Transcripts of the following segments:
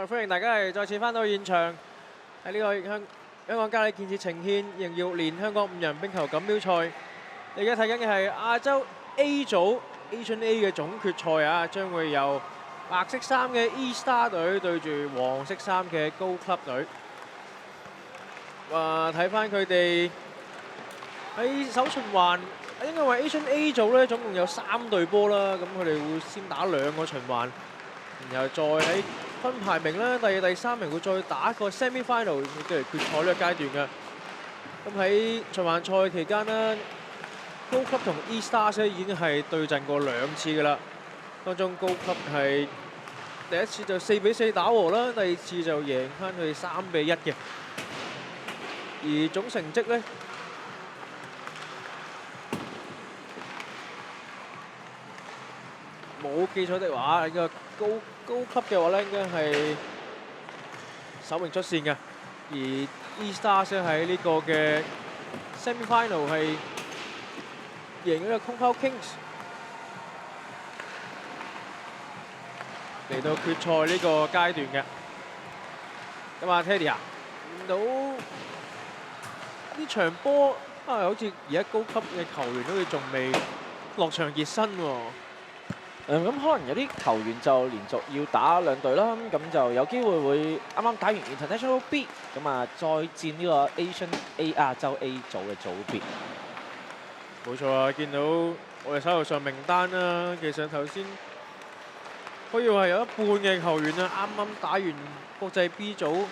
歡迎大家係再次翻到現場，喺呢個香港嘉里建設呈獻2026年香港5人冰球錦標賽。你而家睇緊嘅係亞洲 A 組 Asian A 嘅總決賽啊，將會由白色衫嘅 E Star 隊對住黃色衫嘅高級隊。睇翻佢哋喺首循環，應該話 Asian A 組咧總共有3隊波啦，咁佢哋會先打2個循環，然後再喺分排名啦，第2、第3名會再打一個 semi final， 即係決賽呢個階段嘅。咁喺循環賽期間呢，高級同 E Stars 已經係對陣過2次㗎啦。當中高級係第一次就4比4打和啦，第2次就贏翻佢哋3比1嘅。而總成績呢，冇記錯的話，呢個高級嘅話咧，應該係首名出線嘅。而 E Stars 喺呢個嘅 semi final 係贏咗個 Kung Pao Kings，嚟到決賽呢個階段嘅。咁啊 Teddy 啊，見到呢場波好似而家高級嘅球員好似仲未落場熱身喎。咁可能有啲球員就連續要打2隊啦，咁就有機會會啱啱打完 International B， 咁啊再戰呢個 Asian A 亞洲 A 組嘅組別。冇錯啊，見到我哋手頭上名單啦，其實頭先可以話係有一半嘅球員啊，啱啱打完國際 B 組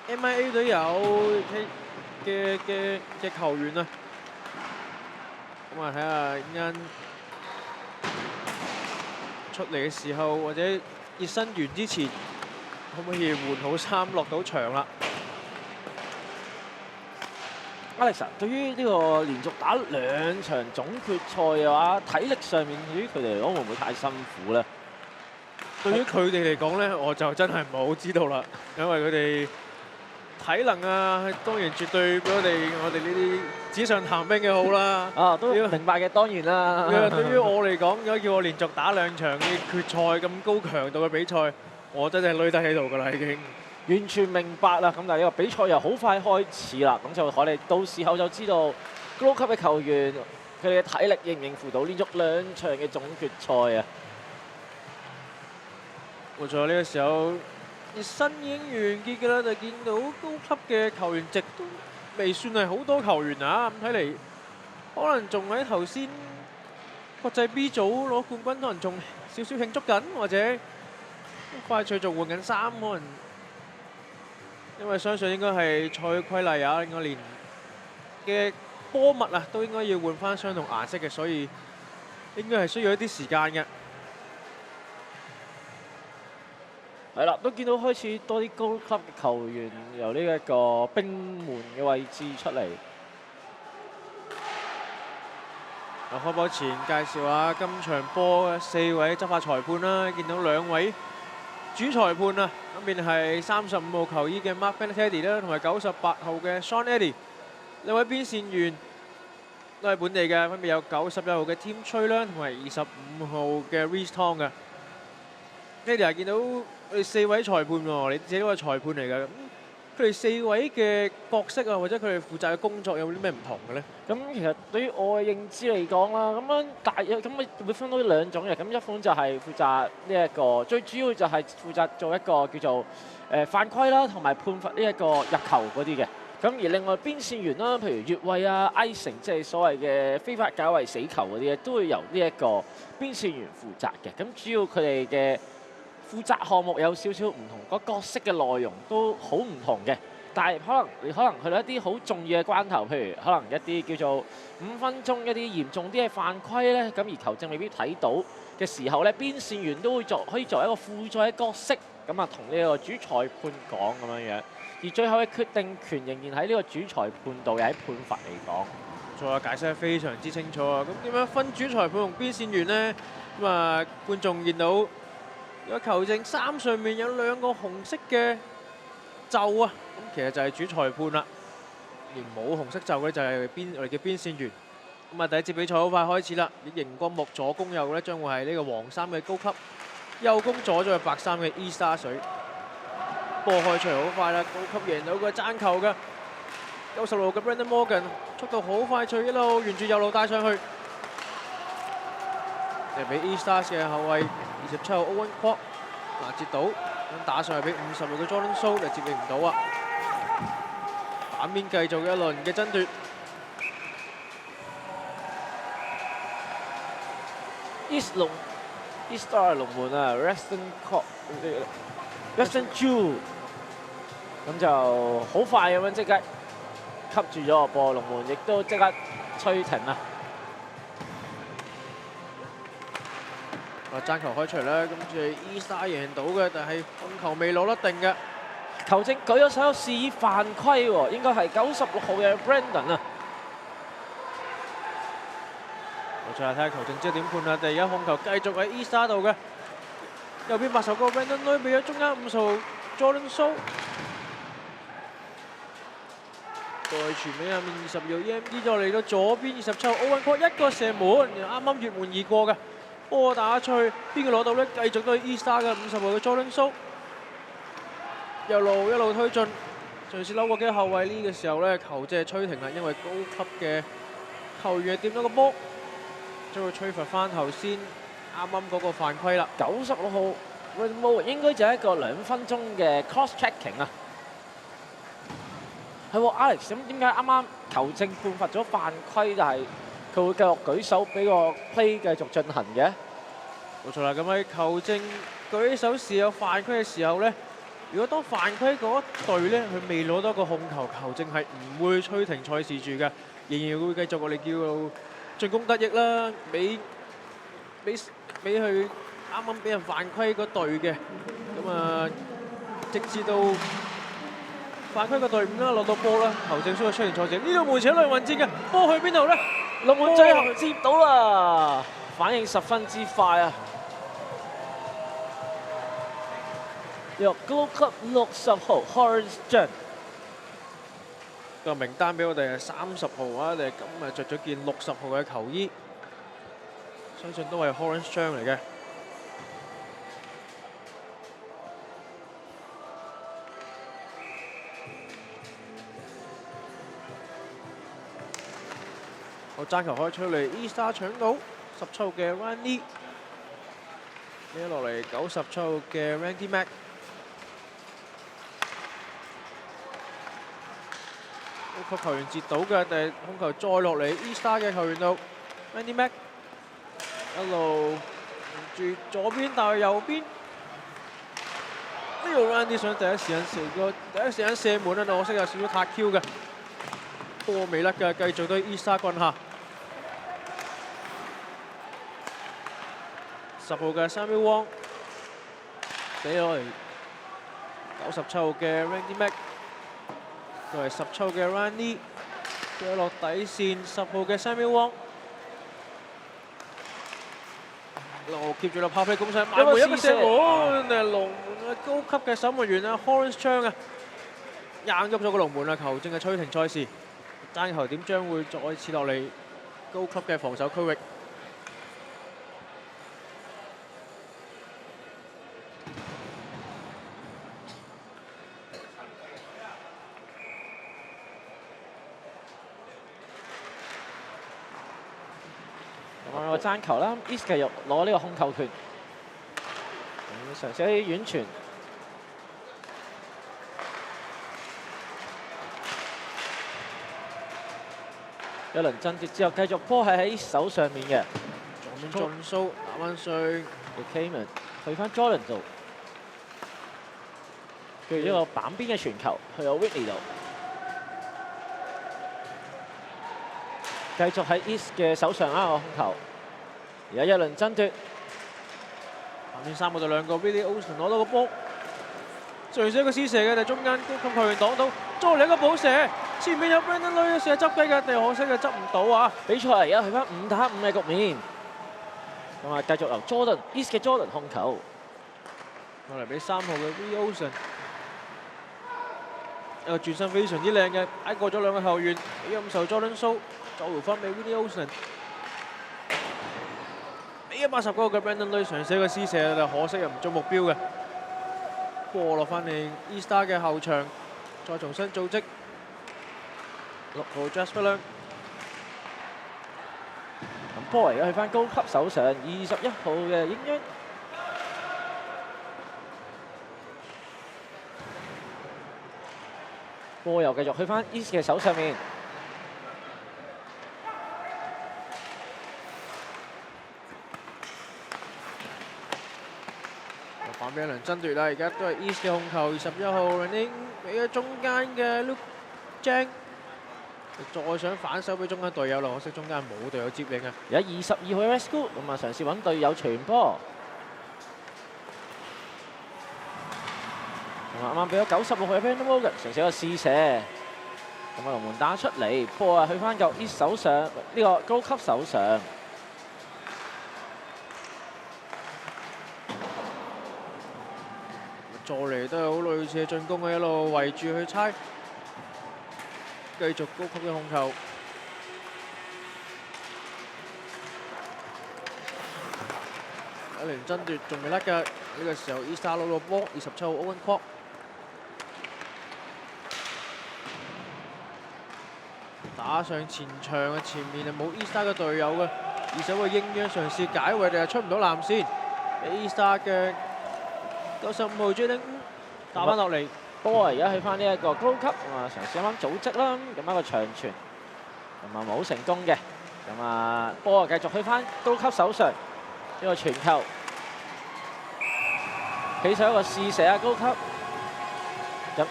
MIA 隊有嘅球員啊，咁啊睇下陣間出嚟嘅時候，或者熱身完之前，可唔可以換好衫落到場啦 Alex， 對於呢個連續打2場總決賽嘅話，體力上面對於佢哋嚟講會唔會太辛苦咧？對於佢哋嚟講咧，我就真係唔係好知道啦，因為佢哋體能啊，當然絕對比我哋呢啲紙上談兵嘅好啦。都明白嘅，當然啦。對於我嚟講，如果叫我連續打2場嘅決賽咁高強度嘅比賽，我真係累得喺度㗎啦，已經。完全明白啦。咁但係呢個比賽又好快開始啦，咁就我哋到時候就知道高級嘅球員佢哋嘅體力應唔應付到連續2場嘅總決賽啊！冇錯，呢個時候熱身已經完結㗎啦，就見到高級嘅球員席都未算係好多球員啊，咁睇嚟可能仲喺頭先國際 B 組攞冠軍，可能仲少少慶祝緊，或者快脆仲換緊衫，可能因為相信應該係賽規例啊，應該連嘅波襪啊都應該要換翻相同顏色嘅，所以應該係需要一啲時間嘅。係啦，都見到開始多啲高級嘅球員由呢一個冰門嘅位置出嚟。開波前介紹下今場波嘅4位執法裁判啦，見到2位主裁判啊，咁邊係35號球衣嘅 Mark Benetetti 啦，同埋98號嘅 Sean Eddy。2位邊線員都係本地嘅，分別有91號嘅 Tim Choi 啦，同埋25號嘅 Reece Tong 嘅。Eddy 啊，見到佢哋4位裁判喎，你自己都係裁判嚟㗎。咁佢哋4位嘅角色啊，或者佢哋負責嘅工作有冇啲咩唔同嘅咧？咁其實對於我嘅認知嚟講啦，咁樣大約咁會分到2種嘅。咁一款就係負責呢一個，最主要就係負責做一個叫做犯規啦，同埋判罰呢一個入球嗰啲嘅。咁而另外邊線員啦，譬如越位啊、icing，即係所謂嘅非法解圍死球嗰啲咧，都會由呢一個邊線員負責嘅。咁主要佢哋嘅負責項目有少少唔同，個角色嘅內容都好唔同嘅。但係可能去到一啲好重要嘅關頭，譬如可能一啲叫做5分鐘一啲嚴重啲嘅犯規咧，咁而球證未必睇到嘅時候咧，邊線員都會可以作為一個輔助嘅角色，咁啊同呢個主裁判講咁樣樣。而最後嘅決定權仍然喺呢個主裁判度，又喺判罰嚟講。冇錯啊，解釋得非常之清楚啊！咁點樣分主裁判同邊線員呢？咁啊，觀眾見到有球證衫上面有2個紅色嘅袖啊，咁其實就係主裁判啦。而冇紅色袖嘅就係我哋嘅邊線員。咁啊，第一節比賽好快開始啦！熒光幕左攻右咧，將會係呢個黃衫嘅高級，右攻左咗係白衫嘅 E Star 水。波開出嚟好快啦，高級贏到個爭球嘅96號嘅 Brandon Morgan， 速度好快脆，一路沿住右路帶上去，嚟俾 E Stars 嘅後衞27號 Owen Kwok 攔截到，咁打上去俾50號嘅 Jordan So 就接應唔到啊！反面繼續一輪嘅爭奪。East Star 龍門啊 ，Weston Chu， 咁就好快咁樣即刻吸住咗個波，龍門亦都即刻吹停啦。爭球開出嚟啦，跟住 E Star 贏到嘅，但係控球未攞得定嘅。球證舉咗手示意犯規喎，應該係96號嘅 Brandon 啊。冇錯啦，睇下球證知道點判啦。但係而家控球繼續喺 E Star 度嘅，右邊80個 Brandon Lui 俾咗中間50號 Jordan So， 再傳俾下面20號 EMD， 再嚟到左邊27號 Owen Kwok 一個射門，啱啱越門而過嘅。波打出去，邊個攞到呢？繼續都係 E Star 嘅50號嘅 Jordan So， 一路推進，隨時扭過幾個後衞呢個時候呢，球證係吹停啦，因為高級嘅球員係掂到個波，將會吹罰翻頭先啱啱嗰個犯規啦。96號 Brandon Morgan 應該就係一個2分鐘嘅 cross checking 啊。係喎 Alex， 咁點解啱啱球證判罰咗犯規，但係佢會繼續舉手俾個 play 繼續進行嘅？冇錯啦，咁喺球證舉手示有犯規嘅時候呢，如果當犯規嗰隊呢，佢未攞到個控球，球證係唔會吹停賽事住嘅，仍然會繼續我哋叫做進攻得益啦，俾佢啱啱俾人犯規嗰隊嘅，咁啊直至到犯規個隊伍啦落到波啦，球證需要出現賽事。呢度門前一輪混戰嘅，波去邊度呢？龍門最後接到啦，反應十分之快啊！由高級60號 Horace Zhang 個名單俾我哋係30號啊，我哋今日着咗件60號嘅球衣，相信都係 Horace Zhang 嚟嘅。好，爭球開出嚟 ，E Star 搶到17號嘅 Randy， 孭落嚟97號嘅 Randy Mac。高級球員截到嘅，但係控球再落嚟 E Star 嘅球員度 ，Randy Mac 一路住左邊帶去右邊，呢度 Randy 想第一時間射門啊，但可惜有少少撻 Q 嘅，波未甩嘅，繼續都 E Star 棍下。10號嘅 Samuel Wong 俾落嚟97號嘅 Randy Mac。都係17號嘅 Randy， 跌落底線，10號嘅 Samuel Wong， 一路 keep 住啦，拋飛攻勢，埋門一個射門，但係龍門高級嘅守門員啊 Horace Zhang 啊，硬喐咗個龍門啊，球證嘅吹停賽事，爭球點將會再次落嚟高級嘅防守區域。個爭球啦 ，East 繼續攞呢個控球權，嘗試啲遠傳，一輪爭奪之後，繼續波係喺手上面嘅，左邊Jordan So打翻上 Cayman 去翻 Jordan 度，跟住一個板邊嘅傳球去到 Whitney 度，繼續喺 East 嘅手上啦個控球。而家一輪爭奪，下面3個就2個 Willie Olsen 攞到個波，隨時一個施射嘅，但係中間高級球員擋到，再嚟一個補射，前面有 Brandon Lui 射執雞嘅，但係可惜嘅執唔到啊！比賽而家去翻5打5嘅局面，咁啊繼續由 Jordan East 嘅 Jordan 控球，落嚟俾3號嘅 Willie Olsen， 一個轉身非常之靚嘅，挨過咗2個球員，俾50號 Jordan So， 再回翻俾 Willie Olsen。俾180嗰個嘅 Brandon Lui 嘗試一個施射，但可惜又唔中目標嘅。波落翻嚟 E-Star 嘅後場，再重新組織。6號 Jasper 亮，咁波而家去翻高級手上，21號嘅英英。波又繼續去翻 East 嘅手上面。反俾一輪爭奪啦，而家都係 East 嘅控球，21號 Running 俾咗中間嘅 Luke Jang，再想反手俾中間隊友啦，可惜中間冇隊友接應啊。而家22號嘅 Rescue，咁啊嘗試揾隊友傳波。咁啊啱啱俾咗96號嘅 Brandon Morgan 嘗試一個試射，咁啊龍門打出嚟，波啊去翻舊 East 手上，呢個高級手上。再嚟都係好類似嘅進攻嘅，一路圍住去猜，繼續高級嘅控球。一輪爭奪仲未甩嘅，呢個時候 E-Star 攞到波，27號 Owen Kwok 打上前場嘅前面係冇 E-Star 嘅隊友嘅，20號英央嘗試解圍，但係出唔到藍線，俾 E-Star 嘅95號 Jaden 打翻落嚟。波而家去翻呢一個高級，咁啊嘗試啱啱組織啦，咁一個長傳，咁啊冇成功嘅，咁啊波啊繼續去翻高級手上，呢個傳球，起上一個試射啊高級，入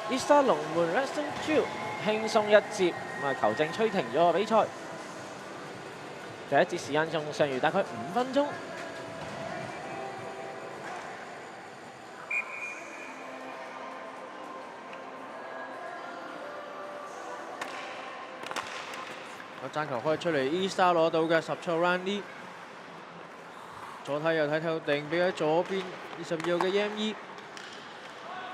E-Star 龍門 Reston Chiu 輕鬆一接，咁啊球證吹停咗個比賽，第一節時間仲剩餘大概5分鐘。個爭球開出嚟 ，E-Star 攞到嘅17號 Randy， 左睇右睇睇到定，俾喺左邊22號嘅 EME，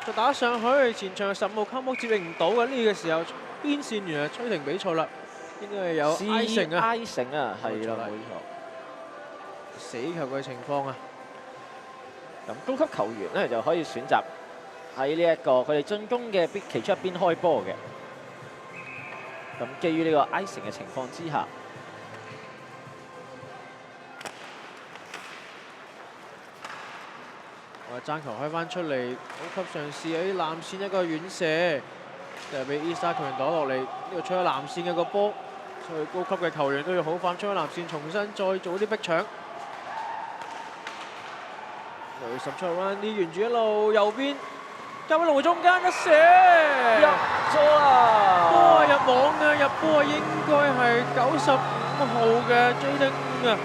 再打上去，前場10號 Come 接應唔到嘅呢個時候，邊線員係吹停比賽啦，應該係有 I 城啊 ，I 城啊，係啦冇錯，死球嘅情況啊。咁高級球員咧就可以選擇喺呢一個佢哋進攻嘅其中一邊開波嘅。咁基於呢個 I 城嘅情況之下，我爭球開翻出嚟，高級嘗試喺藍線一個遠射，就係俾 E-Star 球員擋落嚟，呢個出咗藍線嘅個波，所以高級嘅球員都要好快出咗藍線，重新再做啲逼搶。嚟17號 Randy 沿住一路右邊，交俾龍門中間一射，入咗啦！波入網嘅，入波應該係95號嘅 Jaden 啊！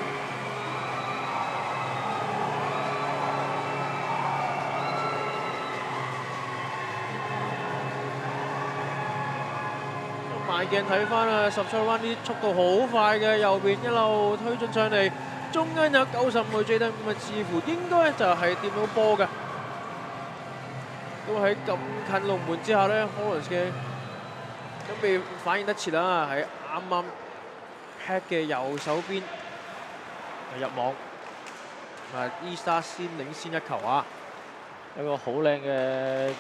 慢鏡睇翻啊，17號 Randy 速度好快嘅，右邊一路推進上嚟，中間有95號 Jaden 咁啊，似乎應該就係掂到波嘅。都喺咁近龍門之下咧 ，Hollins 嘅都未反應得切啦，喺啱啱 head 嘅右手邊入網，啊 E-Star 先領先一球啊！一個好靚嘅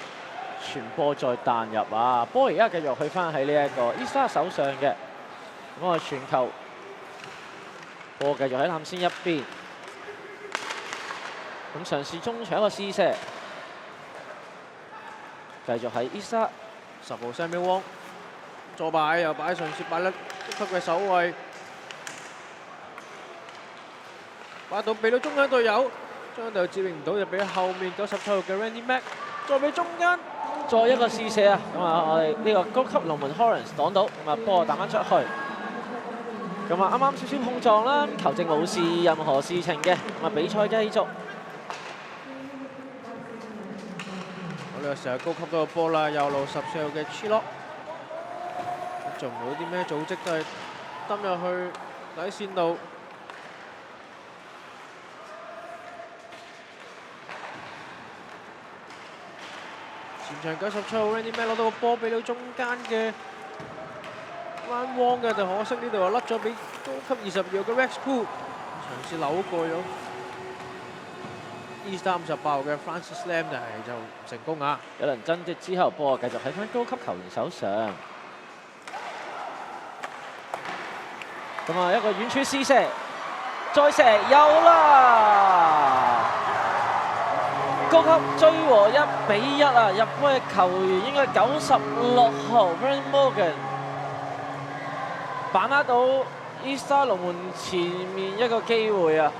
傳波再彈入啊！波而家繼續去翻喺呢一個 E-Star 手上嘅，咁啊傳球，波繼續喺藍線一邊，咁嘗試中場一個試射。繼續喺 E-Star 10號 Samuel Wong 左擺右擺，嘗試擺甩高級嘅守衞，擺到俾到中間隊友，中間隊友接應唔到就俾後面97號嘅 Randy Mac， 再俾中間，再一個試射啊！咁啊，我哋呢個高級龍門 Hollins 擋到，咁啊波彈翻出去，咁啊啱啱少少碰撞啦，球證冇事任何事情嘅，咁啊比賽繼續。呢個時候高級到個波啦，右路14號嘅 Chilo， 做唔到啲咩組織，都係抌入去底線度。前場97號 Randy Mac 攞到個波，俾到中間嘅 Ryan Wong嘅，就可惜呢度又甩咗俾高級22號嘅 Rex Poole，嘗試扭過咗。E-Star 58號嘅 Francis Lam 就唔成功啊！有輪爭奪之後，波繼續喺翻高級球員手上。咁啊，一個遠處試射，再射有啦！高級追和1-1啊！入波嘅球員應該96號 Brandon Morgan 把握到 E-Star 龍門前面一個機會啊！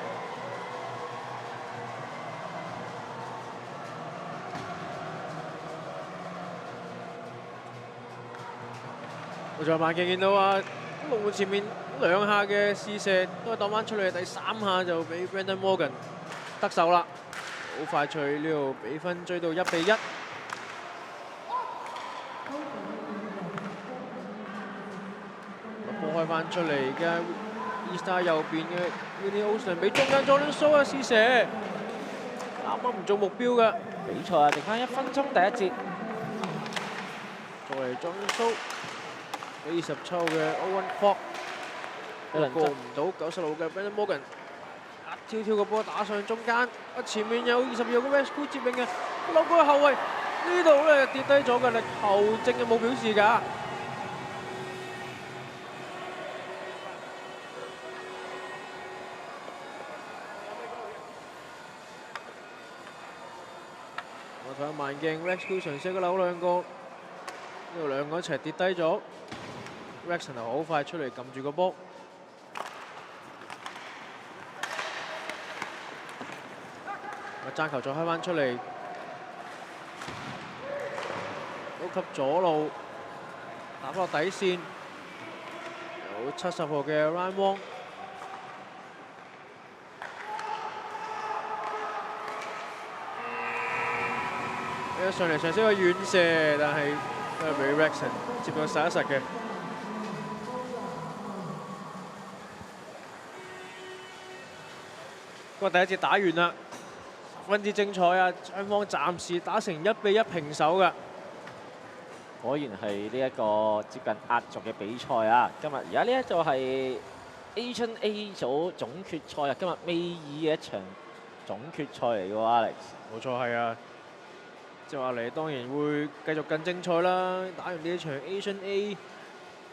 我在慢鏡見到啊，龍門前面2下嘅試射都係擋翻出嚟，第3下就俾 Brandon Morgan 得手啦。好快脆呢度比分追到1-1。波開翻出嚟嘅 E-Star 右邊嘅 Willie Olsen 俾中間 Jordan So 嘅試射，啱啱唔做目標嘅。比賽啊，剩翻1分鐘第一節。再嚟 Jordan So 俾27號嘅 Owen Kwok 過唔到90號嘅 Brandon Morgan。跳跳個波打上中間，前面有22號嘅 Rescue 接應嘅，落過去後衞呢度咧跌低咗嘅，力球證嘅冇表示㗎。我睇慢鏡 Rescue 嘗試個扭兩個，呢度兩個一齊跌低咗 ，Rexon 好快出嚟撳住個波。爭球再開翻出嚟，高級左路打落底線，有70號嘅 Ryan Wong， 一上嚟嘗試個遠射，但係都係俾 Rexon 接到實一實嘅。不過第一節打完啦。十分之精彩啊！雙方暫時打成1-1平手㗎。果然係呢一個接近壓軸嘅比賽啊！今日而家呢一組係 Asian A 組總決賽啊！今日尾二嘅一場總決賽嚟嘅喎 ，Alex。冇錯係啊！接落嚟當然會繼續更精彩啦！打完呢一場 Asian A，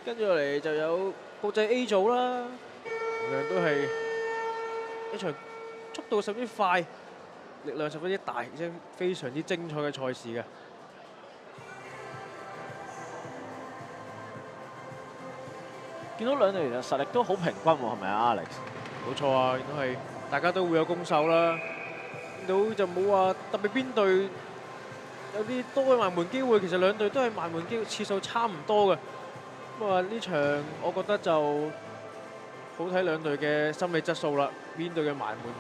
跟住落嚟就有國際 A 組啦，同樣都係一場速度十分之快。力量十分之大，而且非常之精彩嘅賽事嘅。見到兩隊嘅實力都好平均喎，係咪啊 ，Alex？冇錯啊，都係大家都會有攻守啦。見到就冇話特別邊隊有啲多嘅埋門機會，其實兩隊都係埋門機會次數差唔多嘅。咁啊，呢場我覺得就好睇兩隊嘅心理質素啦，邊隊嘅埋門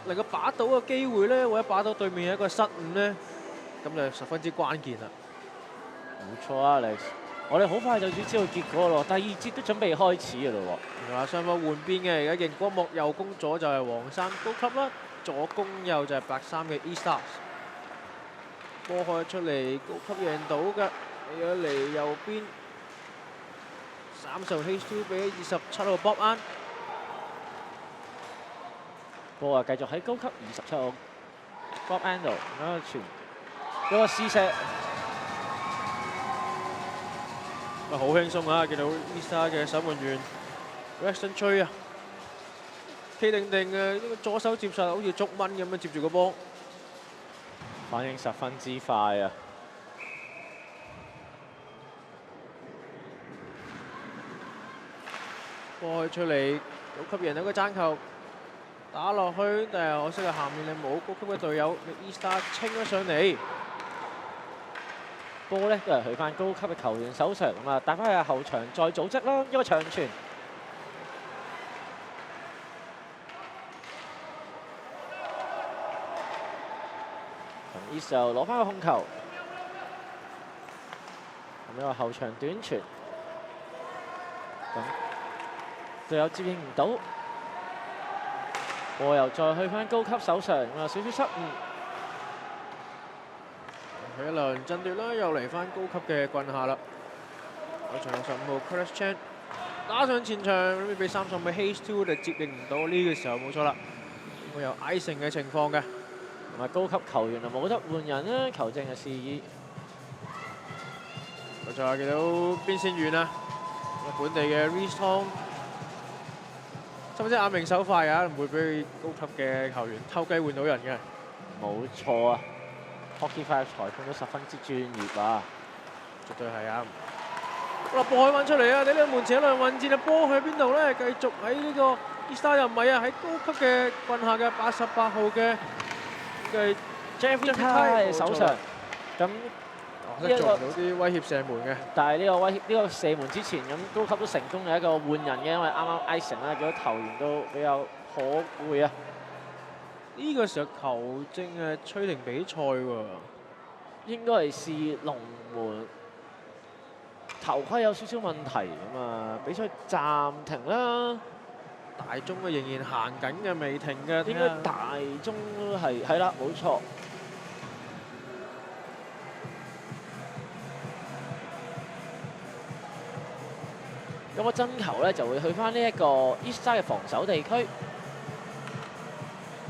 能夠把到個機會咧，或者把到對面一個失誤咧，咁就十分之關鍵啦。冇錯啊 ，Alex。我哋好快就要知道結果咯，第二節都準備開始嘅咯喎。原來雙方換邊嘅，而家熒光幕右攻左就係黃衫高級啦，左攻右就係白衫嘅 E-Stars。波開出嚟，高級贏到嘅，起咗嚟右邊30號 H2 俾27號 Bob An。波啊，繼續喺高級27號 Bob An 度，咁傳有個試射，好輕鬆啊！見到 E-Star 嘅守門員 Weston Choi 啊，企定定嘅，呢個左手接實，好似捉蚊咁樣接住個波，反應十分之快啊！波出嚟，高級贏到個爭球。打落去，但係可惜係下面你冇高級嘅隊友，你 E-Star 清咗上嚟，波咧都係去翻高級嘅球員手上咁啊，帶翻去後場再組織啦，一個長傳。同 E 時候攞翻個控球，咁一個後場短傳，咁隊友接應唔到。波又再去翻高級手上，咁啊少少失誤。佢一輪爭奪啦，又嚟翻高級嘅棍下啦。有場15號 Chris Chan 打上前場，諗住俾30號 Hayes 2，就接應唔到。呢個時候冇錯啦，會有 icing 嘅情況嘅。同埋高級球員啊冇得換人啦，球證嘅示意。冇錯啊，見到邊線遠啊，本地嘅 Reece Tong，甚至眼明手快啊，唔會俾佢高級嘅球員偷雞換到人嘅。冇錯啊 ，Hockey Five 裁判都十分之專業啊！絕對係啊！好啦，波開翻出嚟啊！你呢個門前一兩混戰啊，波去邊度咧？繼續喺呢個 Eaststar 又唔係啊，喺高級嘅棍下嘅88號嘅嘅 Jeffrey Ty 手上，咁識做唔到啲威脅射門嘅。但係呢個射門之前，咁高級都成功有一個換人嘅，因為啱啱 Ison 啦，見到球員都比較可攰啊。呢個時候球證係吹停比賽喎，應該係試龍門頭盔有少少問題咁啊，比賽暫停啦。大鐘啊仍然行緊嘅，未停嘅。應該大鐘係啦，冇錯。咁個爭球咧就會去翻呢一個 Eaststar 嘅防守地區。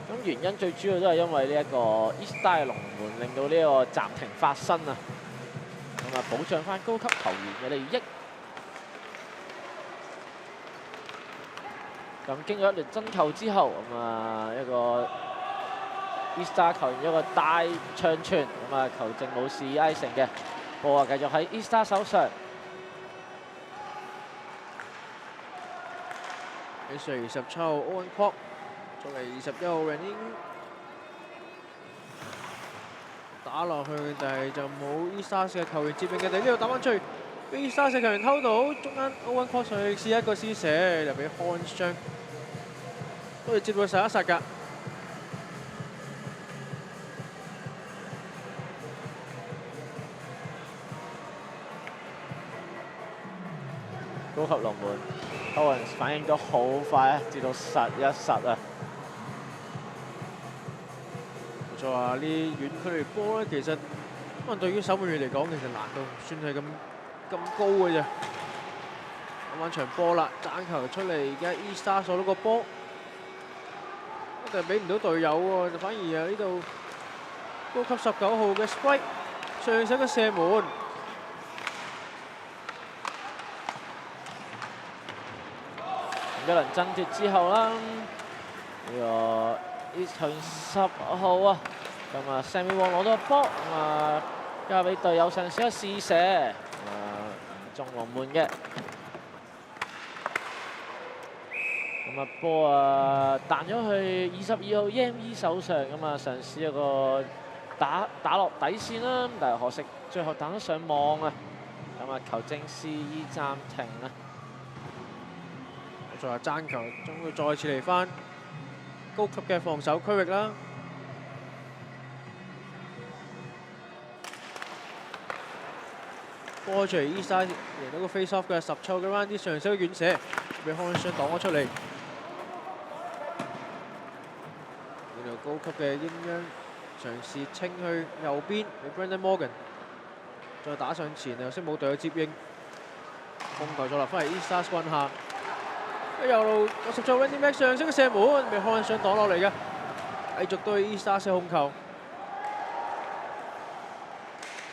咁原因最主要都係因為呢一個 Eaststar 嘅龍門令到呢個暫停發生啊，咁啊保障翻高級球員嘅利益。咁經過一輪爭球之後，咁啊一個 Eaststar 球員一個大長傳，咁啊球證冇示意 Ison 嘅，波啊繼續喺 Eaststar 手上。喺27號 Owen Kwok，作為21號 Rennie 打落去，但係就冇 Eaststar 嘅球員接應嘅，但係呢度打翻出去，俾 Eaststar 嘅球員偷到，中間 Owen Kwok 上去試一個施射，就俾 Hans 將都係接到實一實㗎。高級龍門 Owens 反應都好快啊，至到實一實啊！冇錯啊，呢遠距離波咧，其實可能對於守門員嚟講，其實難度唔算係咁高嘅啫。啱啱場波啦，爭球出嚟，而家 Eaststar 掃到個波，但係俾唔到隊友喎，就反而啊呢度高級19號嘅 Sprite 上手嘅射門。一輪爭奪之後啦，呢個 East 球員10號啊，咁啊 Sammy Wong 攞到個波，咁啊交俾隊友嘗試一個試射，唔中龍門嘅。咁啊波啊彈咗去22號 EME 手上，咁啊嘗試一個打落底線啦，但係可惜最後彈咗上網啊，咁啊球證示意暫停啊。再話爭球，將會再次嚟翻高級嘅防守區域啦。波出嚟 Eaststar 贏到個 face off 嘅10球嘅 Randy 上手遠射，俾康信擋咗出嚟。呢度高級嘅英央嘗試清去右邊，俾 Brandon Morgan 再打上前，又識冇隊友接應，控球再落翻嚟 Eaststar 棍下。右路60做 Randy Mac 上升嘅射門，被康信擋落嚟嘅，繼續對 Eaststar 射控球。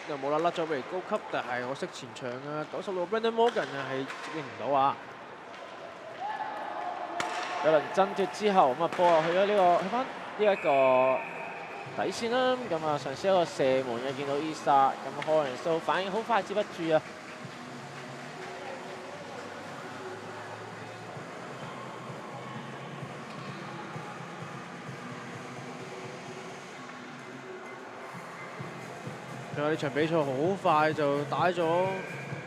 又冇啦甩咗俾高級，但係可惜前場啊96 Brandon Morgan 啊係接應唔到啊。有輪爭奪之後，咁啊波啊去咗去翻呢一個底線啦，咁啊嘗試一個射門嘅，見到 Eaststar，咁可能都反應好快，接不住啊。呢場比賽好快就打咗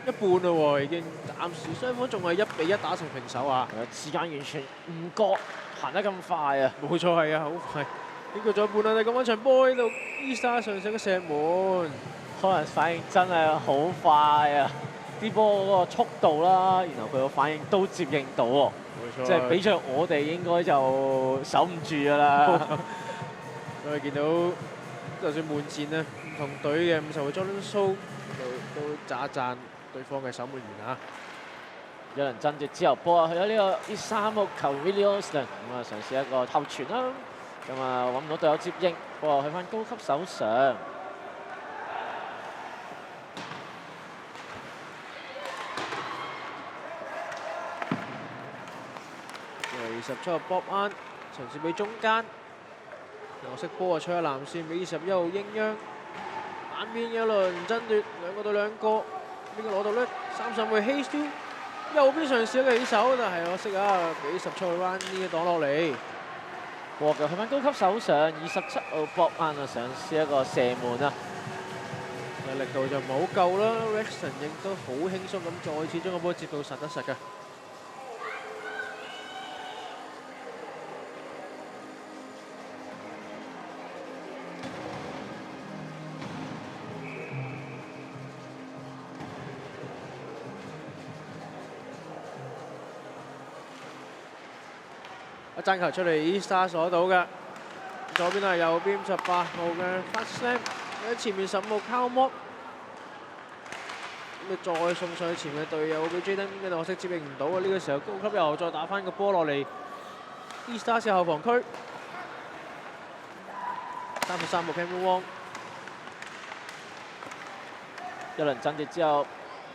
一半啦喎，已經暫時雙方仲係1比1打成平手啊！時間完全唔覺行得咁快啊！冇錯係啊，好快。經過咗一半啦，你講翻場波喺度 ，Eaststar 上上嘅射門，可能反應真係好快啊！啲波嗰個速度啦，然後佢個反應都接應到喎。冇錯。即係比着我哋應該就守唔住㗎啦。所以見到就算門前啊，唔同隊嘅50號 Jordan So 都讚一讚對方嘅守門員啊！有人爭奪之後，波啊去咗呢個3號球 Willie Austin，咁啊嘗試一個後傳啦，咁啊揾唔到隊友接應，波去翻高級手上。27號博安嘗試俾中間，右色波啊吹下藍線俾21號英央，單邊嘅一輪爭奪，兩個對兩個，邊個攞到呢？35號希斯，右邊嘗試一個起手，但係可惜啊，俾17號 Rani 擋落嚟。波球去翻高級手上，27號博安啊嘗試一個射門啊，力度就唔係好夠啦 ，Rexton 亦都好輕鬆咁再次將個波接到實得實嘅。爭球出嚟 ，E-Star 鎖到嘅，左邊係右邊18號嘅 Fast Slam， 喺前面15號 Carl Mok， 咁再送上去前面嘅隊友俾 Jaden， 跟住可惜接應唔到啊！呢個時候高級又再打翻個波落嚟 ，E-Star 嘅後防區，33號 Cameron Wong， 一輪爭奪之後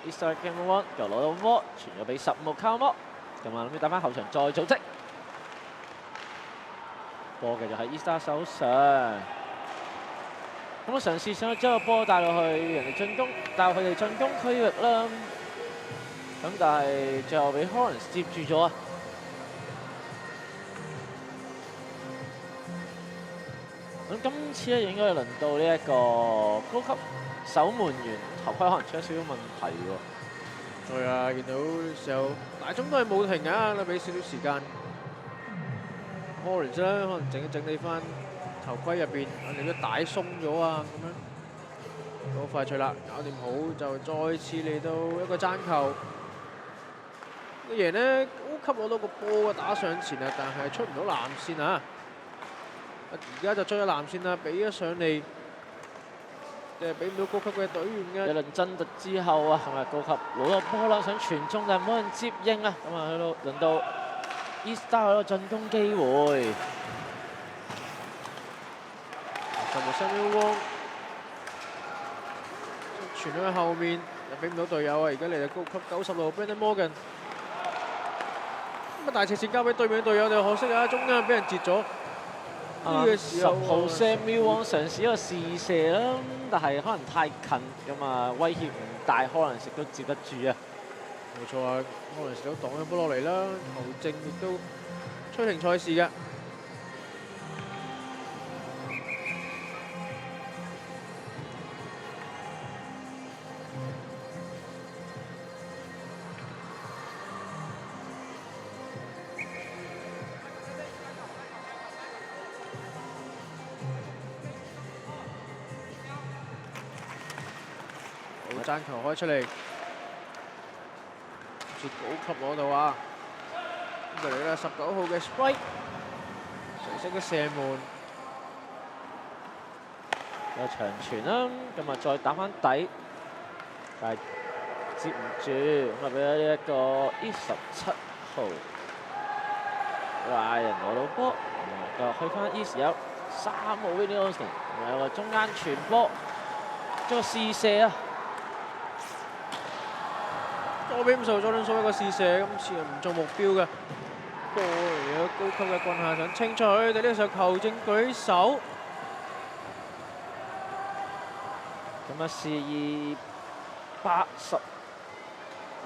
，E-Star Cameron Wong 又攞到波，傳咗俾15號 Carl Mok， 咁啊諗住打翻後場再組織。波繼續喺 E-Star 手上，咁我嘗試想將個波帶落去人哋進攻，帶入佢哋進攻區域啦。咁但係最後俾 Horns 接住咗啊！咁今次咧應該係輪到呢一個高級守門員頭盔可能出咗少少問題喎。係啊，見到時候大鐘都係冇停啊，俾少少時間。Horns 咧可能整一整理翻頭盔入邊，你個帶鬆咗啊咁樣，好快脆啦，搞掂好就再次嚟到一個爭球。個贏呢，高級攞到個波打上前啊，但係出唔到藍線啊！而家就追咗藍線啦，俾咗上嚟，俾唔到高級嘅隊員嘅。一輪爭奪之後啊，咁啊高級攞到波啦，想傳中但係冇人接應啊，咁啊去到輪到 E-Star 有個進攻機會。Samuel Wong 傳咗喺後面，又俾唔到隊友啊！而家嚟到高級90號 Brandon Morgan， 咁啊大斜線交俾對面嘅隊友，就可惜啊，中間俾人截咗。呢個時候10號 Samuel Wong 嘗試一個試射啦，但係可能太近，咁啊威脅唔大，可能食都接得住啊。冇錯啊，可能都擋咗波落嚟啦，球證亦都吹停賽事嘅。好爭球開出嚟。接高級攞到啊！咁就嚟啦，19號嘅 Sprite， 隨式嘅射門，有長傳啦，咁啊再打翻底，但係接唔住，咁啊俾咗呢一個 E17號Ryan攞到波，咁啊去翻 E 有3號 Willie Austin， 有個中間傳波，做個試射啊！多俾5號佐敦蘇一個試射，今次又唔中目標嘅，波嚟咗高級嘅棍下想清出去，但呢個時候球證舉手，咁啊示意89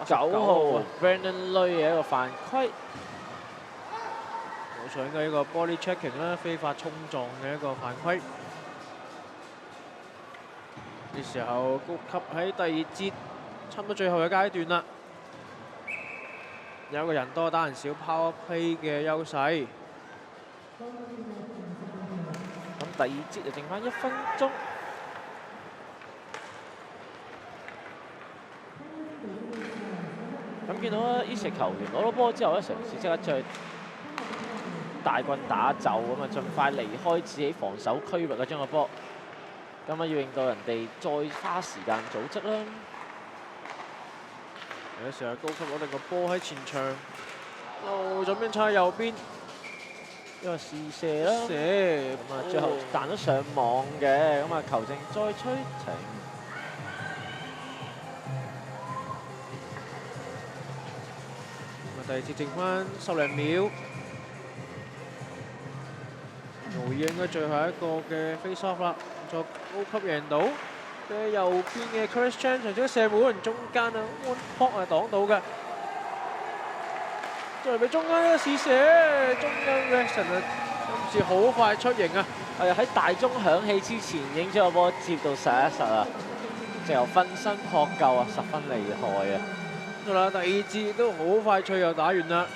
號 Brandon Lui 嘅一個犯規，冇錯，應該呢個 body checking 啦，非法衝撞嘅一個犯規。呢時候高級喺第2節差唔多最後嘅階段啦。有一個人多打人少 power play 嘅優勢。咁第2節就剩翻1分鐘。咁見到咧 East 球員攞到波之後咧，嘗試即刻將大棍打走，咁啊盡快離開自己防守區域啊，將個波。咁啊要令到人哋再花時間組織啦。有時候高級攞定個波喺前場，左邊插右邊，一個試射啦，射咁啊最後彈咗上網嘅，咁啊球證再吹停。第二節剩翻10零秒，回應咗最後一個嘅 face off 啦，再高級贏到嘅右邊嘅 Chris Chan 長咗射門，中間啊 One Pop 啊擋到嘅，再嚟俾中間一個試射，中間 Rexon 啊今次好快出營啊！係喺大鐘響起之前影咗個波接到實一實啊，最後分身撲救啊，十分厲害啊！好啦，第二節都好快脆又打完啦，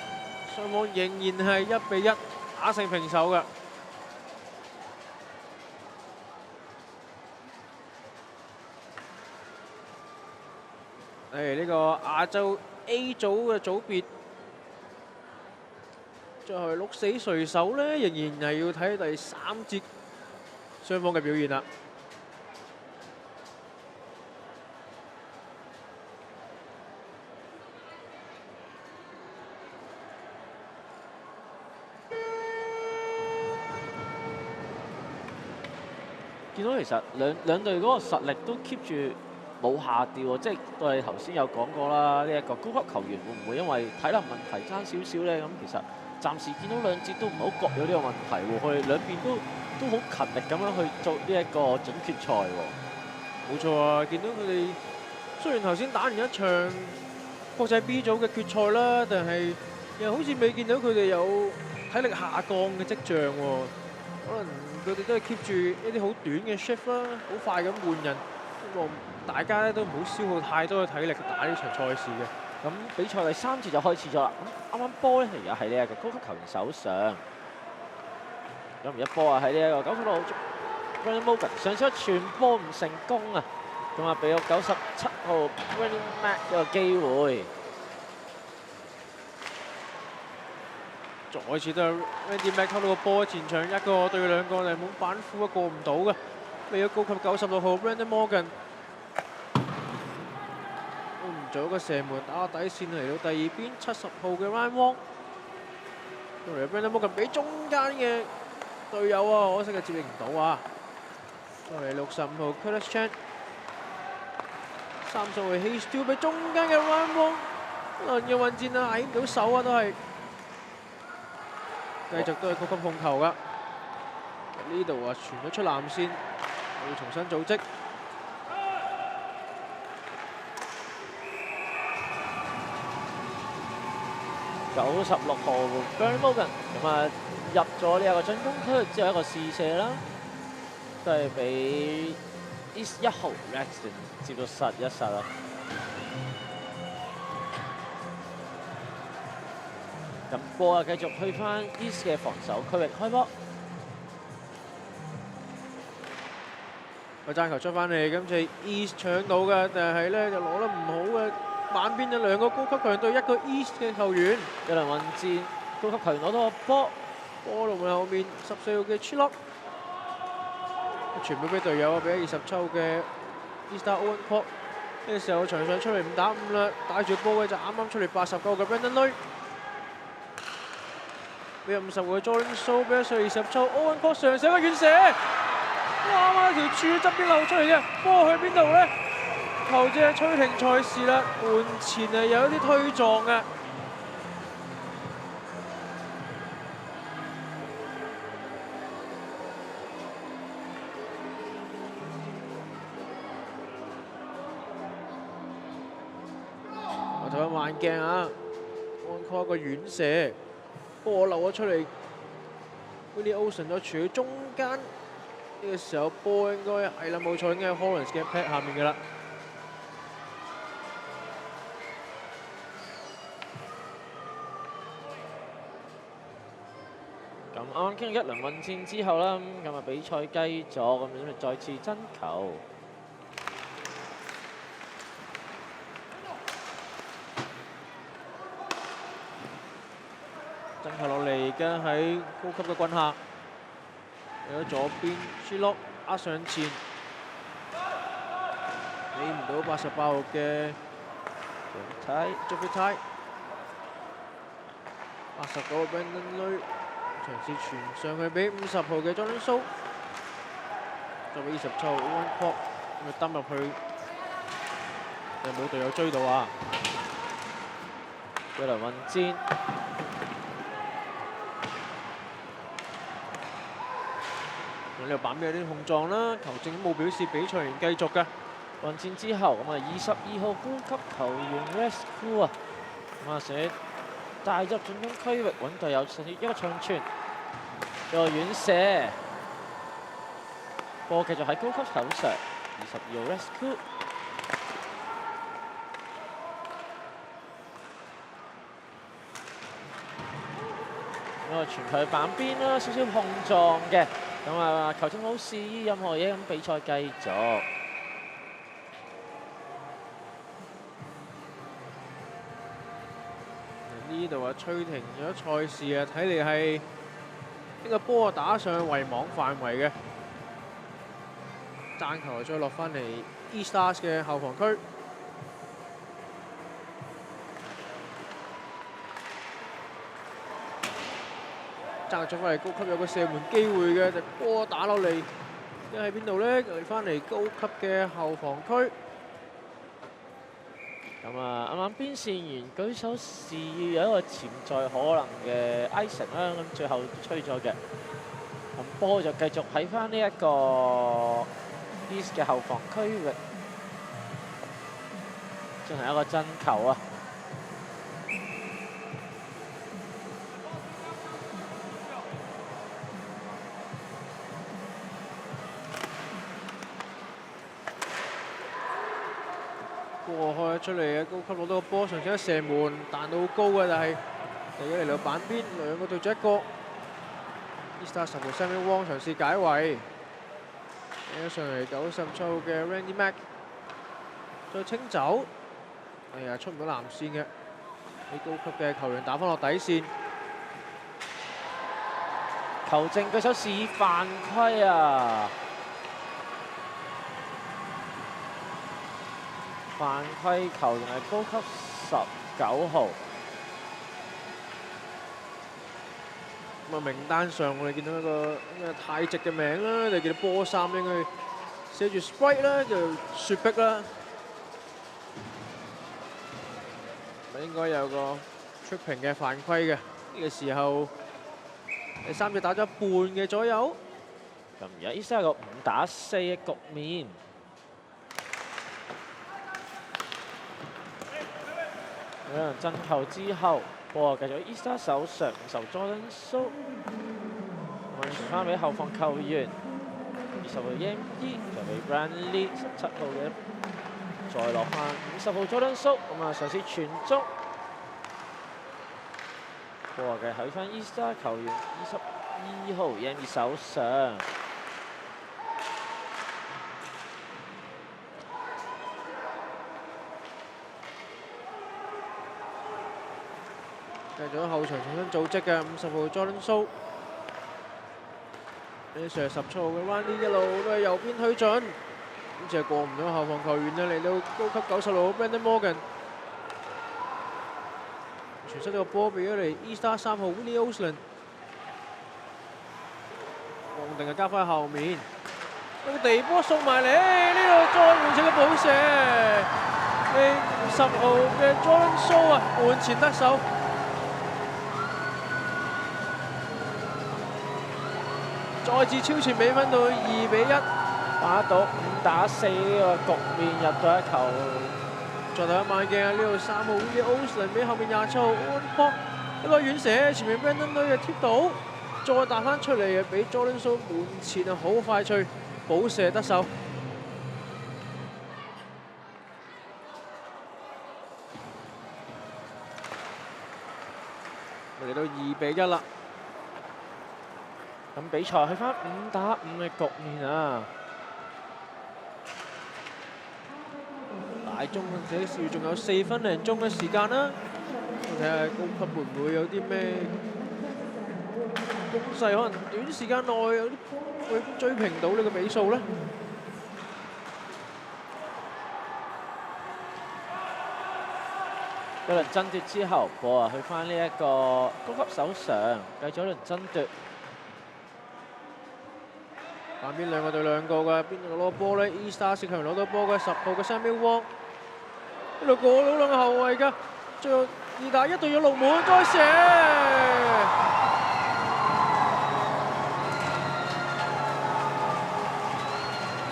雙方仍然係1比1打成平手嘅。呢個亞洲 A 組嘅組別，最後鹿死誰手呢？仍然係要睇第3節雙方嘅表現啦。見到其實兩隊嗰個實力都 keep 住冇下跌喎，即係我哋頭先有講過啦，呢一個高級球員會唔會因為體能問題爭少少咧？咁其實暫時見到兩節都唔係好覺有呢個問題喎，佢哋兩邊都好勤力咁樣去做呢一個準決賽喎。冇錯啊，見到佢哋雖然頭先打完一場國際 B 組嘅決賽啦，但係又好似未見到佢哋有體力下降嘅跡象喎。可能佢哋都係 keep 住一啲好短嘅 shift 啦，好快咁換人，希望大家咧都唔好消耗太多嘅體力去打呢場賽事嘅。咁比賽第3節就開始咗啦。咁啱啱波咧而家喺呢一個高級球員手上，咁而一波啊喺呢一個96號 Brandon Morgan 上車傳波唔成功啊，咁啊俾咗97號 Brandon Mac 一個機會。再次都係 Randy Mac 偷到個波前場一個對兩個，但係冇板斧過唔到嘅，俾咗高級96號 Brandon Morgan。都唔做一個射門打底線嚟到第二邊70號嘅 Ryan Wong， 到嚟 Brandon Morgan 俾中間嘅隊友啊，可惜係接應唔到啊。到嚟65號 Curtis Chan， 30號 Hayes Steele 俾中間嘅 Ryan Wong， 輪嘅混戰啊，捱唔到手啊都係。繼續都係高級控球噶，呢度啊傳咗出藍線，要重新組織。96號 Brandon Morgan 咁啊入咗呢一個進攻區之後一個試射啦，都係俾 East 1號 Rexon 接到實一實啊。咁波啊繼續去翻 East 嘅防守區域開波。個爭球出翻嚟，今次 East 搶到嘅，但係咧就攞得唔好嘅，板邊有兩個高級強隊，一個 East 嘅球員，一輪混戰，高級球員攞到個波，波龍門後面14號嘅 Chillock， 傳俾俾隊友啊，俾27號嘅 Easter Owen Pop。呢個時候場上出嚟5打5啦，帶住波嘅就啱啱出嚟89嘅 Brandon Lui。俾50號嘅 Jordan So， 俾咗27號 Owen Pop 上射個遠射，哇！啱啱條柱側邊漏出嚟嘅，波去邊度咧？球證吹停賽事啦，門前係有一啲推撞嘅。我睇翻慢鏡啊 ，Owen Pop 個遠射。波漏咗出嚟 ，Willie Olsen 咗處中間，呢個時候波應該係啦冇錯，應該係 Hollins 嘅 pad 下面嘅啦。咁啱啱經過一輪混戰之後啦，咁啊比賽繼續，咁準備再次爭球。爭球落嚟，而家喺高級嘅棍下，喺左邊 Chillock 壓上前，俾唔到88號嘅 Jeffrey Tai， 89號 Brandon Lui 試傳上去俾50號嘅 Jordan So， 再俾27號 Owen Kwok 咁抌入去，有冇隊友追到啊？佢嚟混戰，呢個板面有啲碰撞啦，球證冇表示比賽員繼續嘅。混戰之後，咁啊22號高級球員 Rescue 啊，咁啊寫帶入進攻區域揾隊友，甚至一個長傳，一個遠射，波繼續喺高級手上，22號 Rescue。咁啊，傳去板邊啦，少少碰撞嘅，咁啊球證冇示意任何嘢，咁比賽繼續。呢度啊吹停咗賽事啊，睇嚟係呢個波打上去圍網範圍嘅，爭球再落翻嚟 E-Stars 嘅後防區。爭咗翻嚟高級有個射門機會嘅，就波打落嚟，一喺邊度呢？嚟翻嚟高級嘅後防區。咁啊，啱啱邊線員舉手示意有一個潛在可能嘅 icing 啦，咁最後吹咗嘅。咁波就繼續喺翻呢一個 East 嘅後防區域，進行一個爭球啊！過開出嚟嘅高級攞到個波，上次一射門彈到好高嘅，但係嚟咗嚟到板邊，兩個對住一個。E-Star 10號 Samuel Wong 嘗試解圍，掟咗上嚟97號嘅 Randy Mack， 再清走，哎呀出唔到藍線嘅，俾高級嘅球員打翻落底線。球證舉手示意犯規啊！犯規球員係高級19號。咁啊名單上我哋見到一個太直嘅名啦，你見到波衫應該寫住 Sprite 啦，就雪碧啦。咪應該有個 tripping 嘅犯規嘅，呢個時候第三節打咗一半嘅左右。咁而家依家有個5打4嘅局面。兩人爭球之後，波繼續喺 E-Star 手上，受 Jordan So 運傳翻俾後防球員，20號 Yam-Yi 就俾 Bradley 17號嘅，再落翻50號 Jordan So， 咁啊嘗試傳中，波嘅喺翻 E-Star 球員22號 Yam-Yi 手上。繼續喺後場重新組織嘅50號 Jordan So， 呢上17號嘅 Randy 一路都係右邊推進，咁就係過唔到後防球員啦，嚟到高級90號 Brandon Morgan， 傳失呢個波俾咗嚟 E-Star 3號 Willie Osland， 王定係交翻喺後面，個地波送埋嚟，呢度再換成個補射，係10號嘅 Jordan So 啊，門前得手。再次超前比分到2比1，打到5打4呢個局面入咗一球。再睇一慢鏡啊！呢度3號 Willie Osland 俾後面27號 Owen Kwok 一個遠射，前面 Brandon Lui 貼到，再彈翻出嚟啊！俾 Jordan So 門前啊，好快脆補射得手。嚟到2比1啦。咁比賽去翻5打5嘅局面啊！大鐘這時仲有4分零鐘嘅時間啦，睇下高級會唔會有啲咩攻勢，可能短時間內有啲會追平到呢個比數咧。一輪爭奪之後，波啊去翻呢一個高級手上，繼續一輪爭奪。旁邊兩個對兩個嘅，邊個攞波咧 ？E-Star 強攞到波嘅10號嘅 Samuel Wong，呢度過到兩個後衞㗎，最後2打1對咗龍門，再射，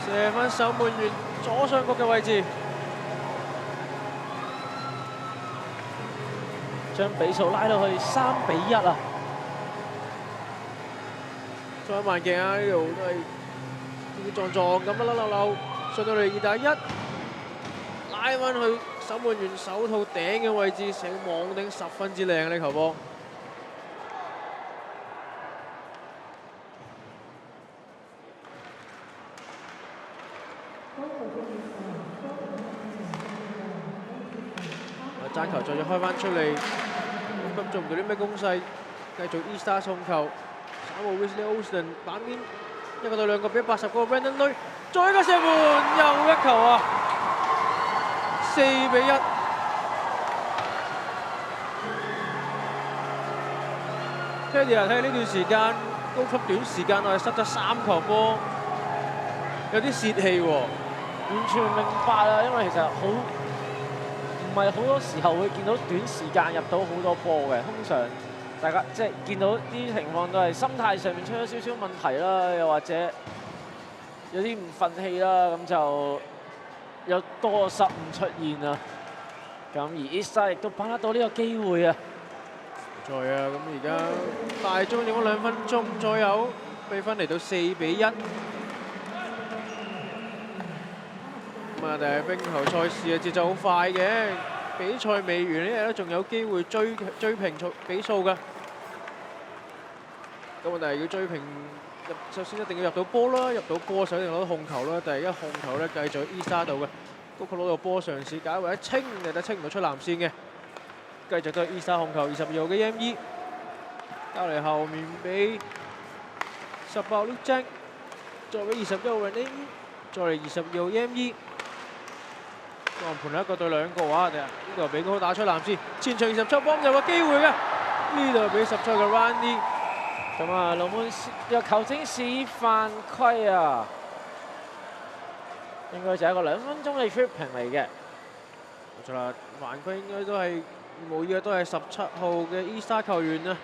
射翻守門員左上角嘅位置，將比數拉到去3-1啊！再慢鏡啊！呢度都係跌撞咁啦，溜上到嚟2打1，拉翻去守門員手套頂嘅位置，成個網頂十分之靚呢球波。爭球再要開翻出嚟，咁做唔到啲咩攻勢，繼續 E-Star 送球。3號 Wesley Olsen 板邊1個對2個，俾80個 Brandon Lui， 再一個射門，又一球啊！4-1。Teddy 啊，睇呢段時間高級短時間內失咗3球波，有啲泄氣喎。完全明白啊，因為其實唔係好多時候會見到短時間入到好多波嘅，通常大家即係見到啲情況都係心態上面出咗少少問題啦，又或者有啲唔憤氣啦，咁就有多個失誤出現啊。咁而 E-Star 亦都把握到呢個機會啊。冇錯啊，咁而家大鐘用咗2分鐘左右，比分嚟到4-1。咁啊，但係冰球賽事嘅節奏好快嘅，比賽未完呢，都仲有機會追平比數㗎。咁啊，但係要追平，首先一定要入到波啦，入到波手一定攞到控球啦。但係而家控球咧繼續 E-Star 度嘅，高級攞到波嘗試解圍一清，但係清唔到出藍線嘅，繼續都係 E-Star 控球。22號嘅 ME 交嚟後面俾18號 Luke Jack， 再俾21號 Renee， 再嚟22號 ME。個盤一個對2個啊！呢度俾高打出藍線，前場27幫有個機會嘅，呢度俾17嘅 Randy。咁啊，龍門有球證示犯規啊，應該就係一個2分鐘嘅 tripping 嚟嘅。冇錯啦，犯規應該都係無意嘅，都係17號嘅 E-Star 球員啊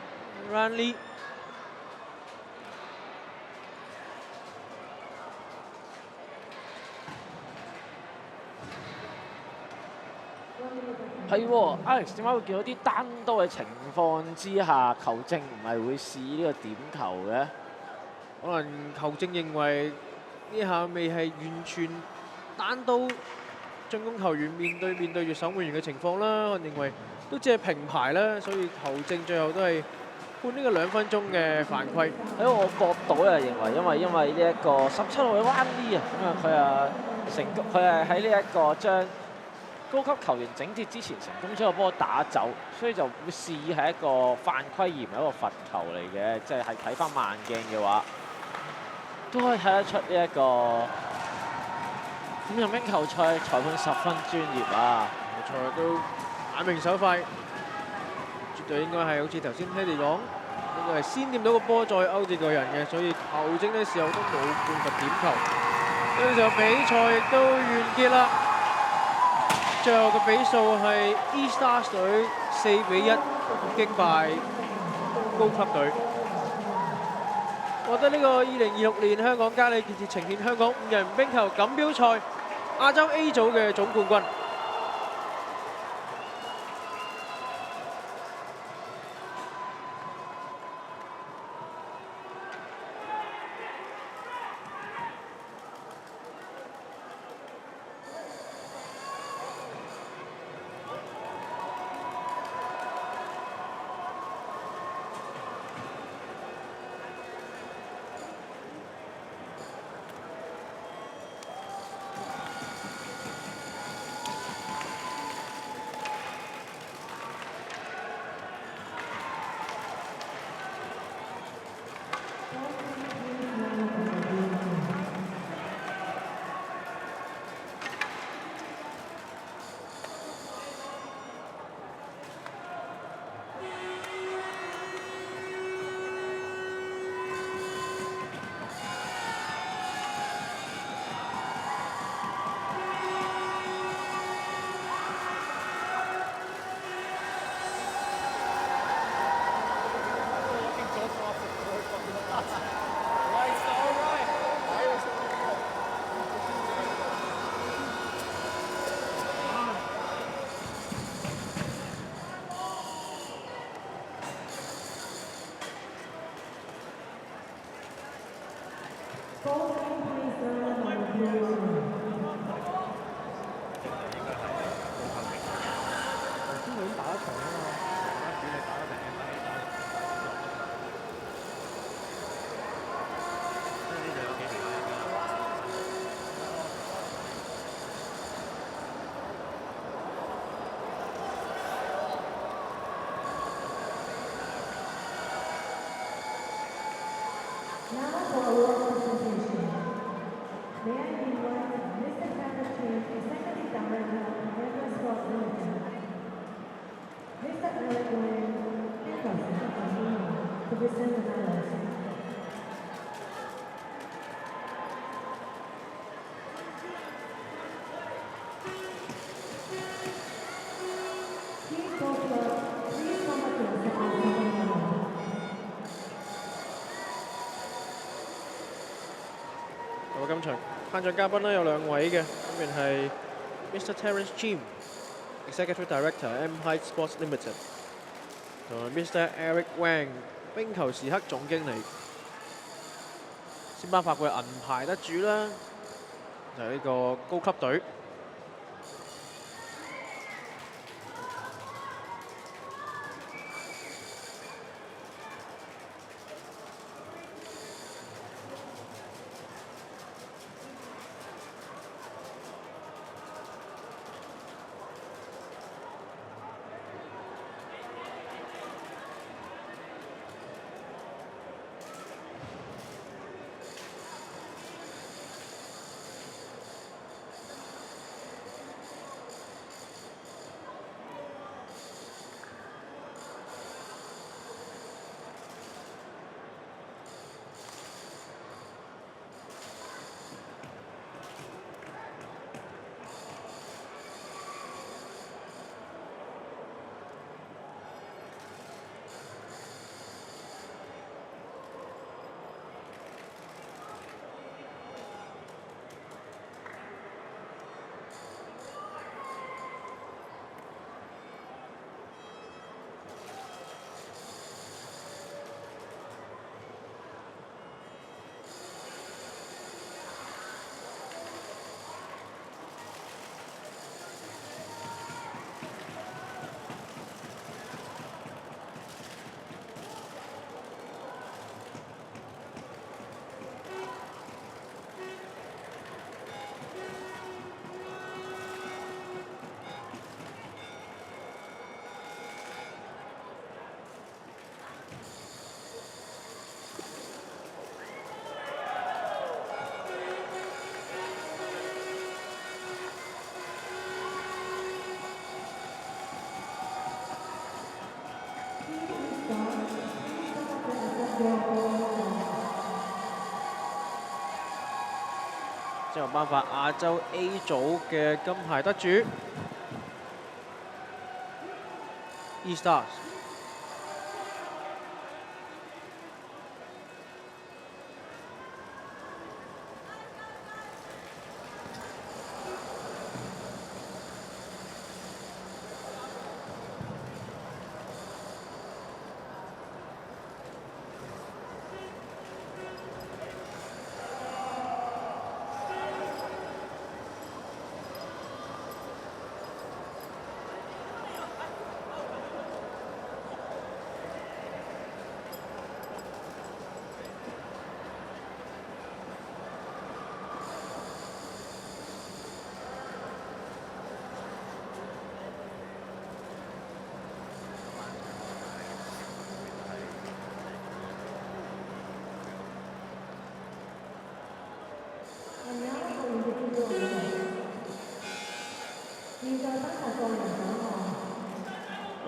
，Randy。係喎 ，Alex 點解會見到啲單刀嘅情況之下，球證唔係會試呢個點球嘅？可能球證認為呢下未係完全單刀進攻球員面對住守門員嘅情況啦，我認為都只係平排啦，所以球證最後都係判呢個2分鐘嘅犯規。喺我角度咧，認為因為呢一個17號嘅彎啲啊，咁啊佢係喺呢一個將高級球員整跌之前成功將個波打走，所以就會視係一個犯規而唔係一個罰球嚟嘅。即係睇翻慢鏡嘅話，都可以睇得出呢一個咁入冰球賽裁判十分專業啊！冇錯，都眼明手快，絕對應該係好似頭先 Teddy 講，應該係先掂到個波再勾住個人嘅，所以球證呢時候都冇判罰點球。呢時候比賽亦都完結啦。最後嘅比數係 E-Star 隊4-1擊敗高級隊。獲得呢個2026年香港嘉里建設呈獻香港5人冰球錦標賽亞洲 A 組嘅總冠軍。咁今場頒獎嘉賓咧有兩位嘅，分別係 Mr. Terence Jim，Executive Director Empire Sports Limited，同埋 Mr. Eric Wang，冰球時刻總經理。先頒發佢銀牌得主啦，就係呢個高級隊。之後頒發亞洲 A 組嘅金牌得主 E-Stars。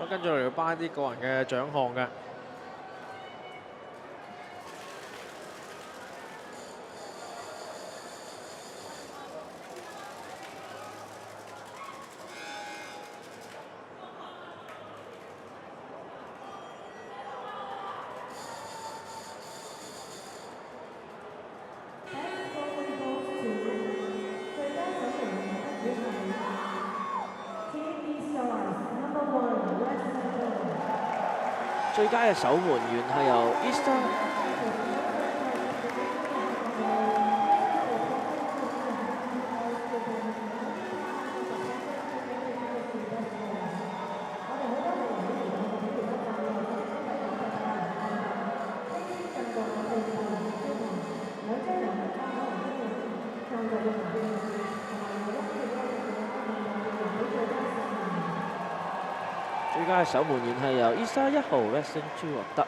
跟住嚟要頒啲個人嘅獎項嘅。最佳嘅守門員係由 E-Star。最佳嘅守門員係由 E-Star 1號 Weston Chu 獲得。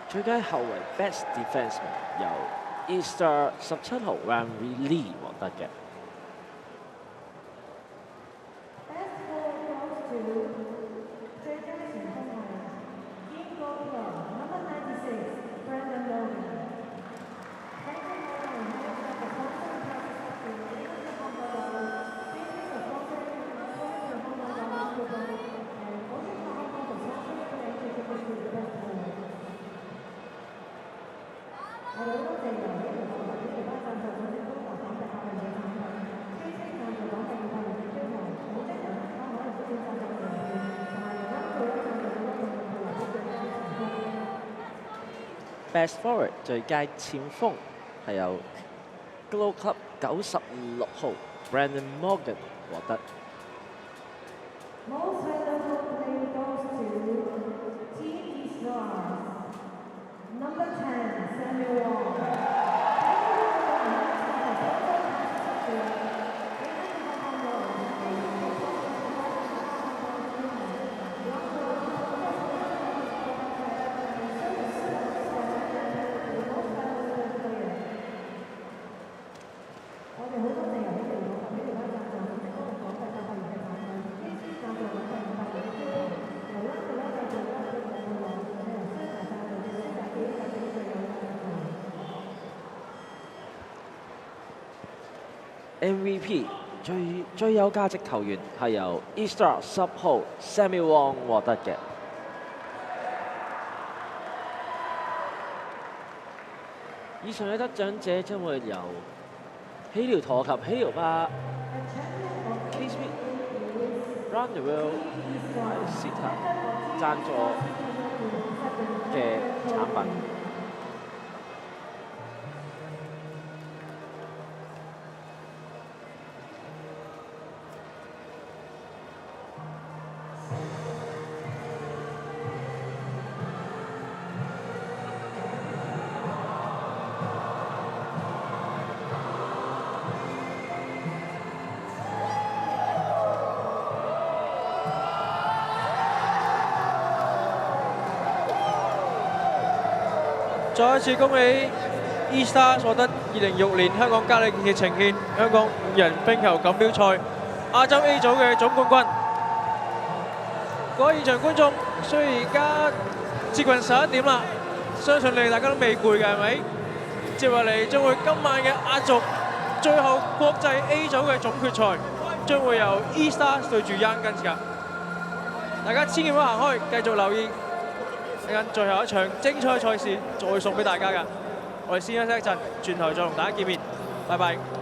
最佳後衞 Best Defenseman 由 E-Star 17號 Randy Lee 獲得嘅。Best Forward 最佳前鋒係由 Glow Club 96號 Brandon Morgan 獲得。Most valuable player goes to Team Stars. Number 10, Samuel Wong. MVP 最有價值球員係由 E-Star 10號 Samuel Wong 獲得嘅。以上嘅得獎者將會由喜療陀及喜療巴、K-Sweet、Round the World 同埋 Sita 贊助嘅產品。再一次恭喜 E-Star 獲得2016年香港嘉里健嘅呈獻香港5人冰球錦標賽亞洲 A 組嘅總冠軍。各位現場觀眾，雖然而家接近11點啦，相信你哋大家都未攰嘅係咪？接落嚟將會今晚嘅壓軸，最後國際 A 組嘅總決賽，將會由 E-Star 對住 Young Guns㗎。大家千祈唔好行開，繼續留意。陣最後一場精彩賽事再送俾大家㗎，我哋先休息一陣，轉頭再同大家見面，拜拜。